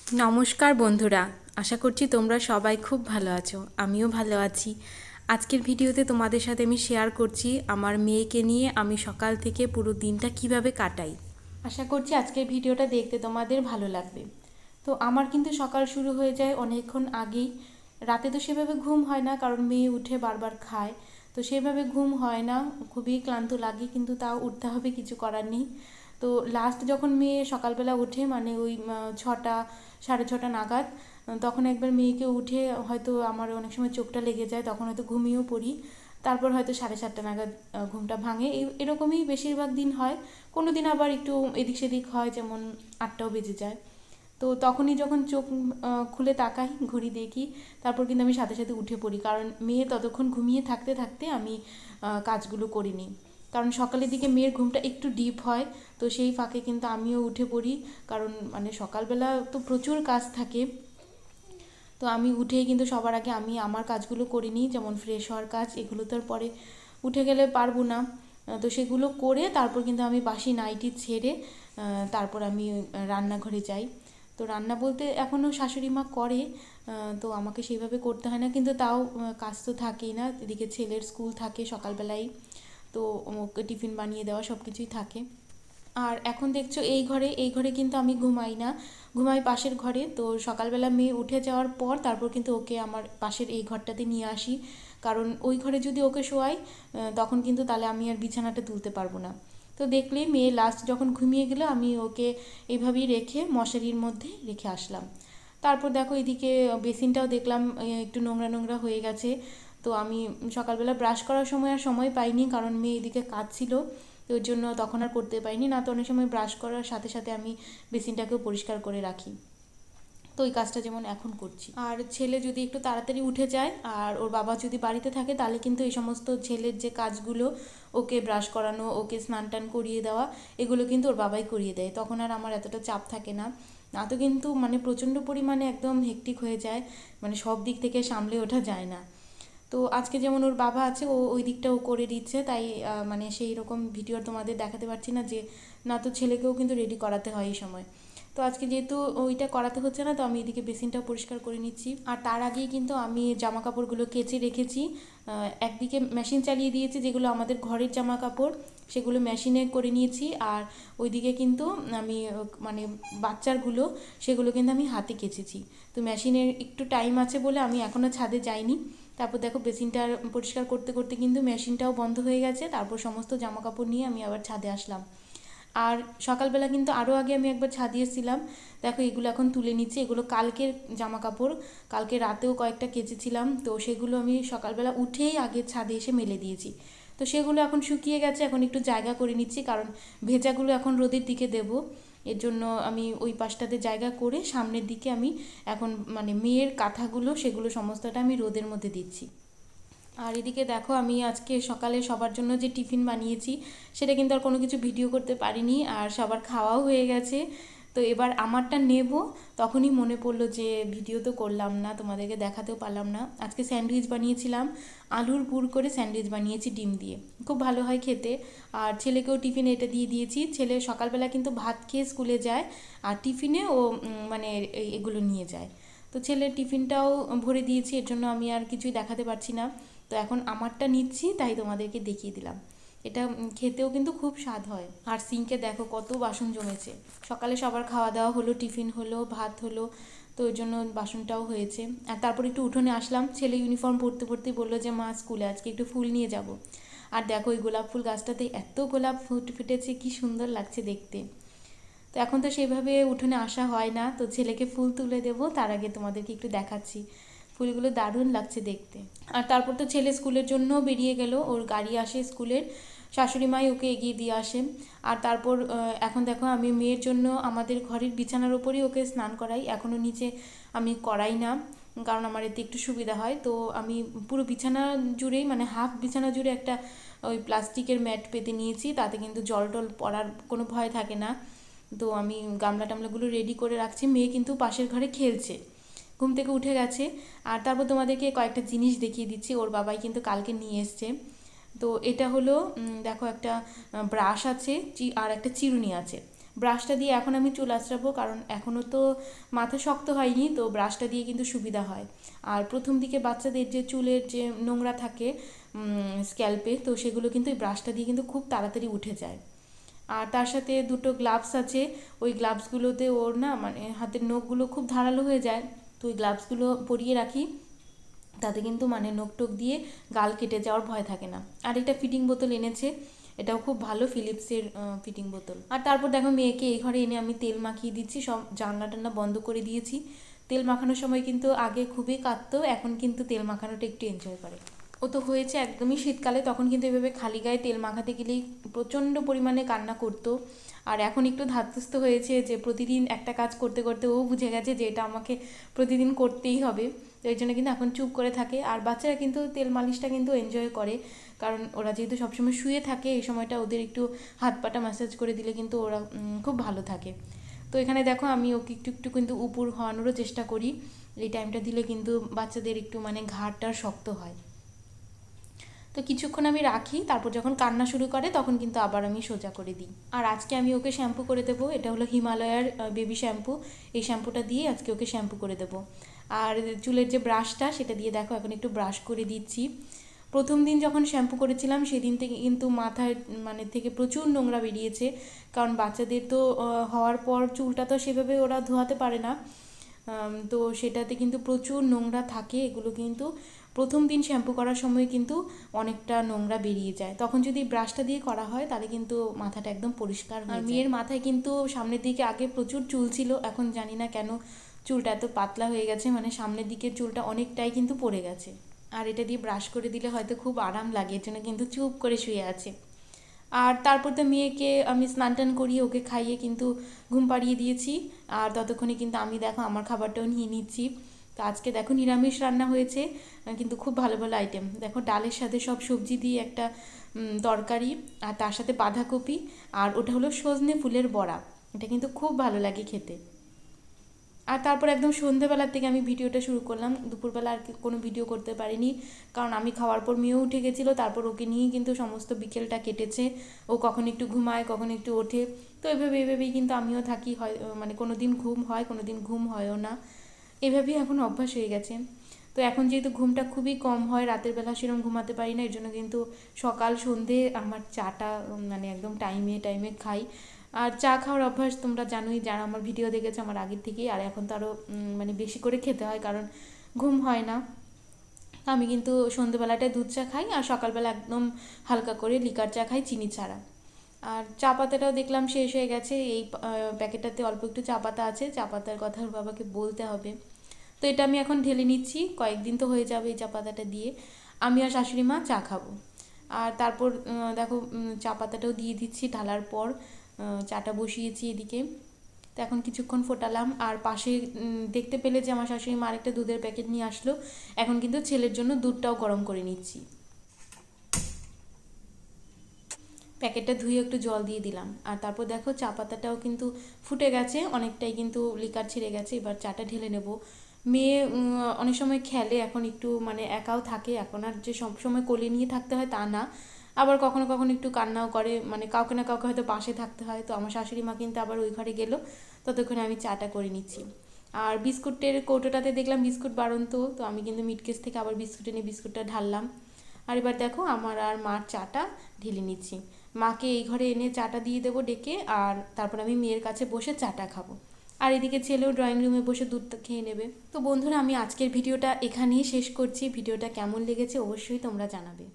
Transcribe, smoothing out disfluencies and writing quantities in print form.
নমস্কার বন্ধুরা, আশা করছি তোমরা সবাই খুব ভালো আছো। আমিও ভালো আছি। আজকের ভিডিওতে তোমাদের সাথে আমি শেয়ার করছি আমার মেয়েকে নিয়ে আমি সকাল থেকে পুরো দিনটা কিভাবে কাটাই। আশা করছি আজকের ভিডিওটা দেখতে তোমাদের ভালো লাগবে। তো আমার কিন্তু সকাল শুরু হয়ে যায় অনেকক্ষণ আগেই। রাতে তো সেভাবে ঘুম হয় না, কারণ মেয়ে উঠে বারবার খায়, তো সেভাবে ঘুম হয় না, খুবই ক্লান্ত লাগে, কিন্তু তাও উঠতে হবে, কিছু করার নেই। তো লাস্ট যখন মেয়ে সকালবেলা ওঠে, মানে ওই 6টা 6:30 নাগাদ, তখন একবার মেয়েকে উঠে হয়তো আমার অনেক সময় চোখটা লেগে যায়, তখন হয়তো ঘুমিয়েও পড়ি। তারপর হয়তো 7:30 নাগাদ ঘুমটা ভাঙে, এরকমই বেশিরভাগ দিন হয়। কোনো দিন আবার একটু এদিক সেদিক হয়, যেমন 8টাও বেজে যায়। তো তখনই যখন চোখ খুলে তাকাই, ঘড়ি দেখি, তারপর কিন্তু আমি সাথে সাথে উঠে পড়ি, কারণ মেয়ে ততক্ষণ ঘুমিয়ে থাকতে থাকতে আমি কাজগুলো করে নিই। কারণ সকালের দিকে মেয়ের ঘুমটা একটু ডিপ হয়, তো সেই ফাঁকে কিন্তু আমিও উঠে পড়ি, কারণ মানে সকালবেলা তো প্রচুর কাজ থাকে। তো আমি উঠেই কিন্তু সবার আগে আমি আমার কাজগুলো করে নিই, যেমন ফ্রেশ হওয়ার কাজ, এগুলো তো আর পরে উঠে গেলে পারবো না। তো সেগুলো করে তারপর কিন্তু আমি বাসি নাইটি ছেড়ে তারপর আমি রান্নাঘরে যাই। তো রান্না বলতে এখনও শাশুড়ি মা করে, তো আমাকে সেইভাবে করতে হয় না, কিন্তু তাও কাজ তো থাকেই না, এদিকে ছেলের স্কুল থাকে সকালবেলাই, তো ওকে টিফিন বানিয়ে দেওয়া সব কিছুই থাকে। আর এখন দেখছো এই ঘরে কিন্তু আমি ঘুমাই না, ঘুমাই পাশের ঘরে। তো সকালবেলা মেয়ে উঠে যাওয়ার পর তারপর কিন্তু ওকে আমার পাশের এই ঘরটাতে নিয়ে আসি, কারণ ওই ঘরে যদি ওকে শোয়াই তখন কিন্তু তাহলে আমি আর বিছানাটা তুলতে পারবো না। তো দেখলেই মেয়ে লাস্ট যখন ঘুমিয়ে গেল, আমি ওকে এইভাবেই রেখে মশারির মধ্যে রেখে আসলাম। তারপর দেখো এদিকে বেসিনটাও দেখলাম একটু নোংরা নোংরা হয়ে গেছে। তো আমি সকালবেলা ব্রাশ করার সময় আর সময় পাইনি, কারণ মেয়ে এদিকে কাঁদছিল, তো ওর জন্য তখন আর করতে পারিনি। না তো অনেক সময় ব্রাশ করার সাথে সাথে আমি বেসিনটাকেও পরিষ্কার করে রাখি। তো ওই কাজটা যেমন এখন করছি। আর ছেলে যদি একটু তাড়াতাড়ি উঠে যায় আর ওর বাবা যদি বাড়িতে থাকে, তাহলে কিন্তু এই সমস্ত ছেলের যে কাজগুলো, ওকে ব্রাশ করানো, ওকে স্নান টান করিয়ে দেওয়া, এগুলো কিন্তু ওর বাবাই করিয়ে দেয়, তখন আর আমার এতটা চাপ থাকে না। না তো কিন্তু মানে প্রচণ্ড পরিমাণে একদম হেক্টিক হয়ে যায়, মানে সব দিক থেকে সামলে ওঠা যায় না। তো আজকে যেমন ওর বাবা আছে, ও ওই দিকটা ও করে দিচ্ছে, তাই মানে সেই রকম ভিডিও তোমাদের দেখাতে পারছি না, যে না তো ছেলেকেও কিন্তু রেডি করাতে হয় এই সময়। তো আজকে যেহেতু ওইটা করাতে হচ্ছে না, তো আমি এদিকে বেসিনটাও পরিষ্কার করে নিচ্ছি। আর তার আগেই কিন্তু আমি জামা কাপড়গুলো কেচে রেখেছি। একদিকে মেশিন চালিয়ে দিয়েছি, যেগুলো আমাদের ঘরের জামা কাপড় সেগুলো মেশিনে করে নিয়েছি, আর ওইদিকে কিন্তু আমি মানে বাচ্চারগুলো, সেগুলো কিন্তু আমি হাতে কেচেছি। তো মেশিনের একটু টাইম আছে বলে আমি এখনও ছাদে যাইনি। তারপর দেখো বেসিনটা পরিষ্কার করতে করতে কিন্তু মেশিনটাও বন্ধ হয়ে গেছে, তারপর সমস্ত জামা কাপড় নিয়ে আমি আবার ছাদে আসলাম। আর সকালবেলা কিন্তু আরও আগে আমি একবার ছাদে এসেছিলাম। দেখো এগুলো এখন তুলে নিচ্ছি, এগুলো কালকের জামা কাপড়, কালকে রাতেও কয়েকটা কেচেছিলাম, তো সেগুলো আমি সকালবেলা উঠেই আগে ছাদে এসে মেলে দিয়েছি। তো সেগুলো এখন শুকিয়ে গেছে, এখন একটু জায়গা করে নিচ্ছি, কারণ ভেজাগুলো এখন রোদের দিকে দেব। এর জন্য আমি ওই পাশটাতে জায়গা করে সামনের দিকে আমি এখন মানে মেয়ের কাঁথাগুলো, সেগুলো সমস্তটা আমি রোদের মধ্যে দিচ্ছি। আর এদিকে দেখো আমি আজকে সকালে সবার জন্য যে টিফিন বানিয়েছি, সেটা কিন্তু আর কোনো কিছু ভিডিও করতে পারিনি, আর সবার খাওয়াও হয়ে গেছে। তো এবার আমারটা নেব, তখনই মনে পড়লো যে ভিডিও তো করলাম না, তোমাদেরকে দেখাতেও পারলাম না। আজকে স্যান্ডউইচ বানিয়েছিলাম, আলুর পুর করে স্যান্ডউইচ বানিয়েছি ডিম দিয়ে, খুব ভালো হয় খেতে। আর ছেলেকেও টিফিনে এটা দিয়ে দিয়েছি, ছেলে সকালবেলা কিন্তু ভাত খেয়ে স্কুলে যায়, আর টিফিনে ও মানে এগুলো নিয়ে যায়। তো ছেলের টিফিনটাও ভরে দিয়েছি, এর জন্য আমি আর কিছুই দেখাতে পারছি না। তো এখন আমারটা নিচ্ছি, তাই তোমাদেরকে দেখিয়ে দিলাম। এটা খেতেও কিন্তু খুব স্বাদ হয়। আর সিঙ্কে দেখো কত বাসন জমেছে, সকালে সবার খাওয়া দাওয়া হলো, টিফিন হলো, ভাত হলো, তো ওই জন্য বাসনটাও হয়েছে। আর তারপর একটু উঠোনে আসলাম, ছেলে ইউনিফর্ম পরতে পরতেই বললো যে মা স্কুলে আজকে একটু ফুল নিয়ে যাব। আর দেখো ওই গোলাপ ফুল গাছটাতে এত গোলাপ ফুটেছে, কি সুন্দর লাগছে দেখতে। তো এখন তো সেইভাবে উঠোনে আসা হয় না, তো ছেলেকে ফুল তুলে দেবো, তার আগে তোমাদেরকে একটু দেখাচ্ছি। ফুলগুলো দারুণ লাগছে দেখতে। আর তারপর তো ছেলে স্কুলের জন্য বেরিয়ে গেল, ওর গাড়ি আসে স্কুলের, শাশুড়ি মাই ওকে এগিয়ে দিয়ে আসেন। আর তারপর এখন দেখো আমি মেয়ের জন্য আমাদের ঘরের বিছানার ওপরেই ওকে স্নান করাই, এখনও নিচে আমি করাই না, কারণ আমার এতে একটু সুবিধা হয়। তো আমি পুরো বিছানা জুড়েই, মানে হাফ বিছানা জুড়ে একটা ওই প্লাস্টিকের ম্যাট পেতে নিয়েছি, তাতে কিন্তু জল টল পড়ার কোনো ভয় থাকে না। তো আমি গামলা টামলাগুলো রেডি করে রাখছি, মেয়ে কিন্তু পাশের ঘরে খেলছে, ঘুম থেকে উঠে গেছে। আর তারপর তোমাদেরকে কয়েকটা জিনিস দেখিয়ে দিচ্ছি, ওর বাবাই কিন্তু কালকে নিয়ে এসছে। তো এটা হলো দেখো একটা ব্রাশ আছে আর একটা চিরুনি আছে। ব্রাশটা দিয়ে এখন আমি চুল আঁচড়াবো, কারণ এখনও তো মাথা শক্ত হয়নি, তো ব্রাশটা দিয়ে কিন্তু সুবিধা হয়। আর প্রথম দিকে বাচ্চাদের যে চুলের যে নোংরা থাকে স্ক্যাল্পে, তো সেগুলো কিন্তু এই ব্রাশটা দিয়ে কিন্তু খুব তাড়াতাড়ি উঠে যায়। আর তার সাথে দুটো গ্লাভস আছে, ওই গ্লাভসগুলোতে ওর না মানে হাতের নখগুলো খুব ধারালো হয়ে যায়, তো ওই গ্লাভসগুলো পরিয়ে রাখি, তাতে কিন্তু মানে নখ টোক দিয়ে গাল কেটে যাওয়ার ভয় থাকে না। আর এটা ফিটিং বোতল এনেছে, এটাও খুব ভালো, ফিলিপসের ফিটিং বোতল। আর তারপর দেখো মেয়েকে এই ঘরে এনে আমি তেল মাখিয়ে দিচ্ছি, সব জানলা টান্না বন্ধ করে দিয়েছি। তেল মাখানোর সময় কিন্তু আগে খুবই কাঁদতো, এখন কিন্তু তেল মাখানোটা একটু এনজয় করে। ও তো হয়েছে একদমই শীতকালে, তখন কিন্তু এভাবে খালি গায়ে তেল মাখাতে গেলেই প্রচণ্ড পরিমাণে কান্না করতো। আর এখন একটু ধাতস্থ হয়েছে যে প্রতিদিন একটা কাজ করতে করতে ও বুঝে গেছে যে এটা আমাকে প্রতিদিন করতেই হবে, তো এই জন্য কিন্তু এখন চুপ করে থাকে। আর বাচ্চারা কিন্তু তেল মালিশটা কিন্তু এনজয় করে, কারণ ওরা যেহেতু সবসময় শুয়ে থাকে, এই সময়টা ওদের একটু হাত পাটা ম্যাসাজ করে দিলে কিন্তু ওরা খুব ভালো থাকে। তো এখানে দেখো আমি ওকে একটু একটু কিন্তু উপর হওয়ানোরও চেষ্টা করি, এই টাইমটা দিলে কিন্তু বাচ্চাদের একটু মানে ঘাড়টা শক্ত হয়। তো কিছুক্ষণ আমি রাখি, তারপর যখন কান্না শুরু করে তখন কিন্তু আবার আমি সোজা করে দিই। আর আজকে আমি ওকে শ্যাম্পু করে দেবো, এটা হলো হিমালয়ার বেবি শ্যাম্পু, এই শ্যাম্পুটা দিয়ে আজকে ওকে শ্যাম্পু করে দেবো। আর চুলের যে ব্রাশটা সেটা দিয়ে দেখো এখন একটু ব্রাশ করে দিচ্ছি। প্রথম দিন যখন শ্যাম্পু করেছিলাম সেদিন থেকে কিন্তু মাথায় মানে থেকে প্রচুর নোংরা বেরিয়েছে, কারণ বাচ্চাদের তো হওয়ার পর চুলটা তো সেভাবে ওরা ধোয়াতে পারে না, তো সেটাতে কিন্তু প্রচুর নোংরা থাকে। এগুলো কিন্তু প্রথম দিন শ্যাম্পু করার সময় কিন্তু অনেকটা নোংরা বেরিয়ে যায়, তখন যদি ব্রাশটা দিয়ে করা হয় তাহলে কিন্তু মাথাটা একদম পরিষ্কার হয়ে যায়। আর মেয়ের মাথায় কিন্তু সামনের দিকে আগে প্রচুর চুল ছিল, এখন জানি না কেন চুলটা এত পাতলা হয়ে গেছে, মানে সামনের দিকের চুলটা অনেকটাই কিন্তু পড়ে গেছে। আর এটা দিয়ে ব্রাশ করে দিলে হয়তো খুব আরাম লাগে, এর জন্য কিন্তু চুপ করে শুয়ে আছে। আর তারপর তো মেয়েকে আমি স্নান টান করিয়ে ওকে খাইয়ে কিন্তু ঘুম পাড়িয়ে দিয়েছি, আর ততক্ষণে কিন্তু আমি দেখো আমার খাবারটাও নিয়ে নিচ্ছি। তো আজকে দেখো নিরামিষ রান্না হয়েছে, কিন্তু খুব ভালো ভালো আইটেম, দেখো ডালের সাথে সব সবজি দিয়ে একটা তরকারি, আর তার সাথে বাঁধাকপি, আর ওটা হলো সজনে ফুলের বড়া, এটা কিন্তু খুব ভালো লাগে খেতে। আর তারপর একদম সন্ধ্যেবেলার থেকে আমি ভিডিওটা শুরু করলাম, দুপুরবেলা আর কোনো ভিডিও করতে পারিনি, কারণ আমি খাওয়ার পর মেয়েও উঠে গেছিলো, তারপর ওকে নিয়েই কিন্তু সমস্ত বিকেলটা কেটেছে। ও কখন একটু ঘুমায় কখন একটু ওঠে, তো এভাবেই কিন্তু আমিও থাকি, হয় মানে কোনো দিন ঘুম হয় কোনো দিন ঘুম হয়ও না, এভাবেই এখন অভ্যাস হয়ে গেছে। তো এখন যেহেতু ঘুমটা খুবই কম হয়, রাতের বেলা সেরকম ঘুমাতে পারি না, এর জন্য কিন্তু সকাল সন্ধে আমার চাটা মানে একদম টাইমে টাইমে খাই। আর চা খাওয়ার অভ্যাস তোমরা জানোই, যারা আমার ভিডিও দেখেছো আমার আগের থেকেই, আর এখন তো আরও মানে বেশি করে খেতে হয়, কারণ ঘুম হয় না। আমি কিন্তু সন্ধ্যেবেলাটায় দুধ চা খাই, আর সকালবেলা একদম হালকা করে লিকার চা খাই চিনি ছাড়া। আর চা পাতাটাও দেখলাম শেষ হয়ে গেছে, এই প্যাকেটটাতে অল্প একটু চা পাতা আছে, চা পাতার কথা বাবাকে বলতে হবে। তো এটা আমি এখন ঢেলে নিচ্ছি, কয়েকদিন তো হয়ে যাবে এই চা পাতাটা দিয়ে, আমি আর শাশুড়ি মা চা খাবো। আর তারপর দেখো চা পাতাটাও দিয়ে দিচ্ছি, ঢালার পর চাটা বসিয়েছি এদিকে। তো এখন কিছুক্ষণ ফোটালাম, আর পাশে দেখতে পেলে যে আমার শাশুড়ি মা আরেকটা দুধের প্যাকেট নিয়ে আসলো, এখন কিন্তু ছেলের জন্য দুধটাও গরম করে নিচ্ছি। প্যাকেটটা ধুয়ে একটু জল দিয়ে দিলাম, আর তারপর দেখো চা পাতাটাও কিন্তু ফুটে গেছে, অনেকটাই কিন্তু লিকার ছেড়ে গেছে, এবার চাটা ঢেলে নেব। মেয়ে অনেক সময় খেলে, এখন একটু মানে একাও থাকে, এখন আর যে সব সময় কোলে নিয়ে থাকতে হয় তা না, আবার কখনো কখনো একটু কান্নাও করে, মানে কাউকে না কাউকে হয়তো পাশে থাকতে হয়। তো আমার শাশুড়ি মা কিন্তু আবার ওই ঘরে গেল, ততক্ষণে আমি চাটা করে নিচ্ছি। আর বিস্কুটের কৌটোটাতে দেখলাম বিস্কুট বাড়ন্ত, তো আমি কিন্তু মিটকেস থেকে আবার বিস্কুট এনে বিস্কুটটা ঢাললাম। আর এবার দেখো আমার আর মার চাটা ঢেলে নিচ্ছি, মাকে এই ঘরে এনে চাটা দিয়ে দেবো ডেকে, আর তারপর আমি মেয়ের কাছে বসে চাটা খাবো, আর এদিকে ছেলেও ড্রয়িং রুমে বসে দুধটা খেয়ে নেবে। তো বন্ধুরা, আমি আজকের ভিডিওটা এখানেই শেষ করছি, ভিডিওটা কেমন লেগেছে অবশ্যই তোমরা জানাবে।